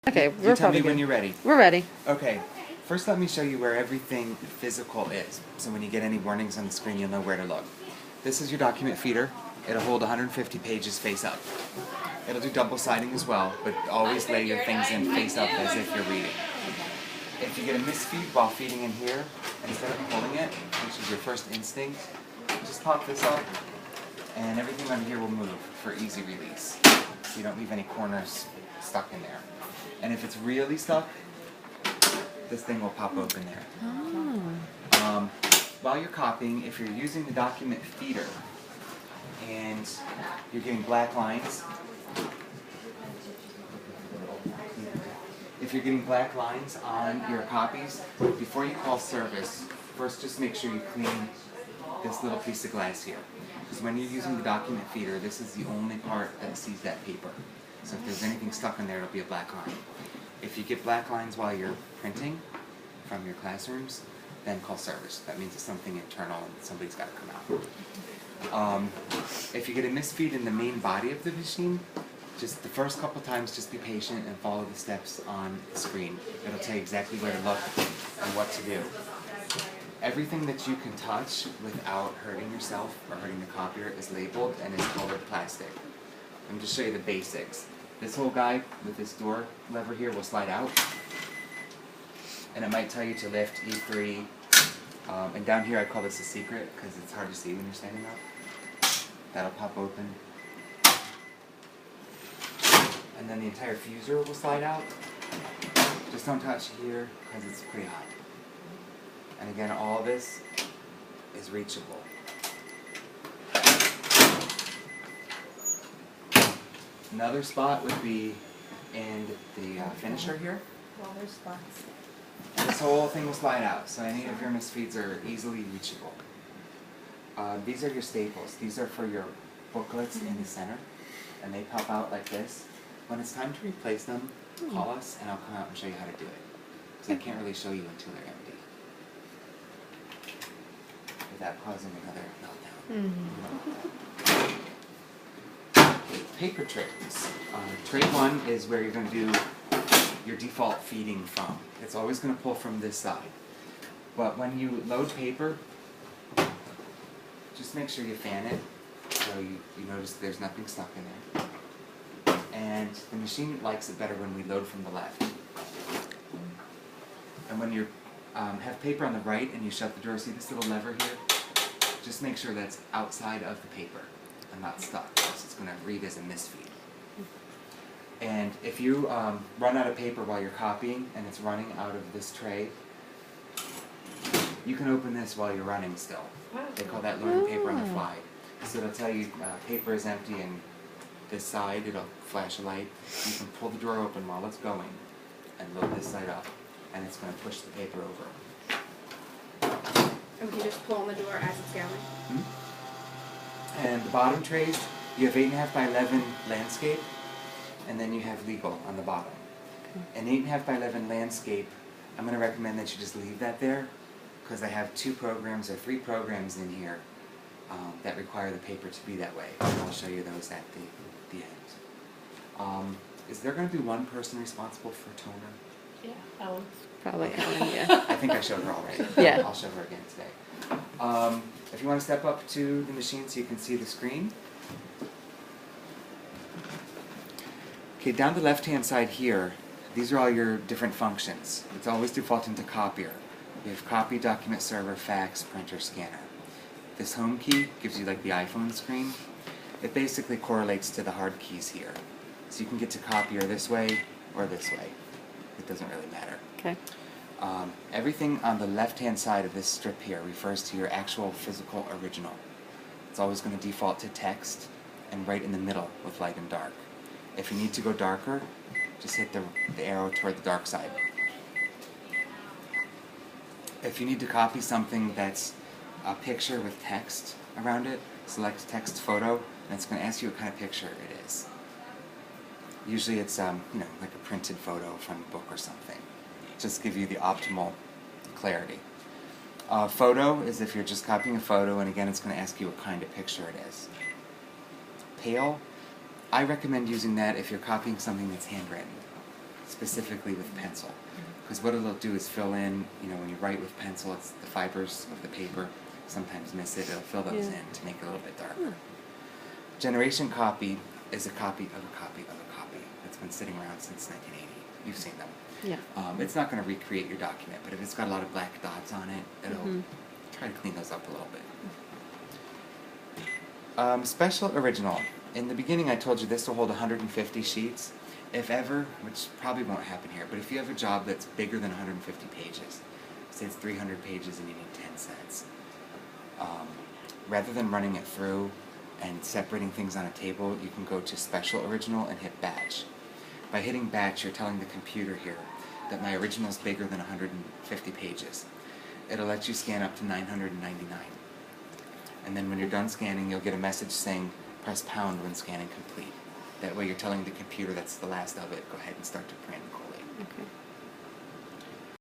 Okay, You tell me when you're ready. We're ready. Okay, first let me show you where everything physical is. So when you get any warnings on the screen, you'll know where to look. This is your document feeder. It'll hold 150 pages face up. It'll do double siding as well, but always lay your things in face up as if you're reading. If you get a misfeed while feeding in here, instead of pulling it, which is your first instinct, just pop this up, and everything on here will move for easy release. So you don't leave any corners stuck in there. And if it's really stuck, this thing will pop open there. Oh. While you're copying, if you're using the document feeder and you're getting black lines, if you're getting black lines on your copies, before you call service, first just make sure you clean this little piece of glass here. Because when you're using the document feeder, this is the only part that sees that paper. So if there's anything stuck in there, it'll be a black line. If you get black lines while you're printing from your classrooms, then call service. That means it's something internal and somebody's got to come out. If you get a misfeed in the main body of the machine, just the first couple times, just be patient and follow the steps on the screen. It'll tell you exactly where to look and what to do. Everything that you can touch without hurting yourself or hurting the copier is labeled and is colored plastic. Let me just show you the basics. This whole guy with this door lever here will slide out, and it might tell you to lift E3. And down here I call this a secret because it's hard to see when you're standing up. That'll pop open. And then the entire fuser will slide out. Just don't touch here because it's pretty hot. And again, all this is reachable. Another spot would be in the finisher here. Water spots. And this whole thing will slide out, so any of your misfeeds are easily reachable. These are your staples. These are for your booklets in the center, and they pop out like this. When it's time to replace them, call us, and I'll come out and show you how to do it. Because I can't really show you until they're empty, without causing another meltdown. Paper trays. Tray 1 is where you're going to do your default feeding from. It's always going to pull from this side. But when you load paper, just make sure you fan it so you notice there's nothing stuck in there. And the machine likes it better when we load from the left. And when you have paper on the right and you shut the drawer, see this little lever here? Just make sure that's outside of the paper and not stuck, because it's going to read as a misfeed. And if you run out of paper while you're copying and it's running out of this tray, you can open this while you're running still. They call that loading paper on the fly. So it'll tell you paper is empty and this side, it'll flash a light. You can pull the drawer open while it's going and load this side up, and it's going to push the paper over. And we can just pull on the door as it's going. And the bottom trays, you have 8.5 by 11 landscape, and then you have legal on the bottom. An 8.5 by 11 landscape, I'm going to recommend that you just leave that there, because I have 2 programs or 3 programs in here that require the paper to be that way. And I'll show you those at the end. Is there going to be one person responsible for toner? Yeah, Ellen. Probably Ellen, yeah. I think I showed her already. Yeah. I'll show her again today. If you want to step up to the machine so you can see the screen. Okay, down the left-hand side here, these are all your different functions. It's always defaulting to copier. You have copy, document server, fax, printer, scanner. This home key gives you like the iPhone screen. It basically correlates to the hard keys here. So you can get to copier this way or this way. It doesn't really matter. Okay. Everything on the left-hand side of this strip here refers to your actual physical original. It's always going to default to text and right in the middle with light and dark. If you need to go darker, just hit the arrow toward the dark side. If you need to copy something that's a picture with text around it, select text photo, and it's going to ask you what kind of picture it is. Usually it's like a printed photo from a book or something. Just give you the optimal clarity. Photo is if you're just copying a photo, and again it's going to ask you what kind of picture it is. Pale, I recommend using that if you're copying something that's handwritten. specifically with pencil. Because what it'll do is fill in, you know, when you write with pencil, it's the fibers of the paper sometimes miss it. It'll fill those in to make it a little bit darker. Generation copy is a copy of a copy of a copy that's been sitting around since 1980. You've seen them. Yeah. It's not going to recreate your document, but if it's got a lot of black dots on it, it'll try to clean those up a little bit. Special original. In the beginning I told you this will hold 150 sheets. If ever, which probably won't happen here, but if you have a job that's bigger than 150 pages, say it's 300 pages and you need 10 cents, rather than running it through and separating things on a table, you can go to Special Original and hit Batch. By hitting Batch, you're telling the computer here that my original is bigger than 150 pages. It'll let you scan up to 999. And then when you're done scanning, you'll get a message saying, press pound when scanning complete. That way you're telling the computer that's the last of it, go ahead and start to print.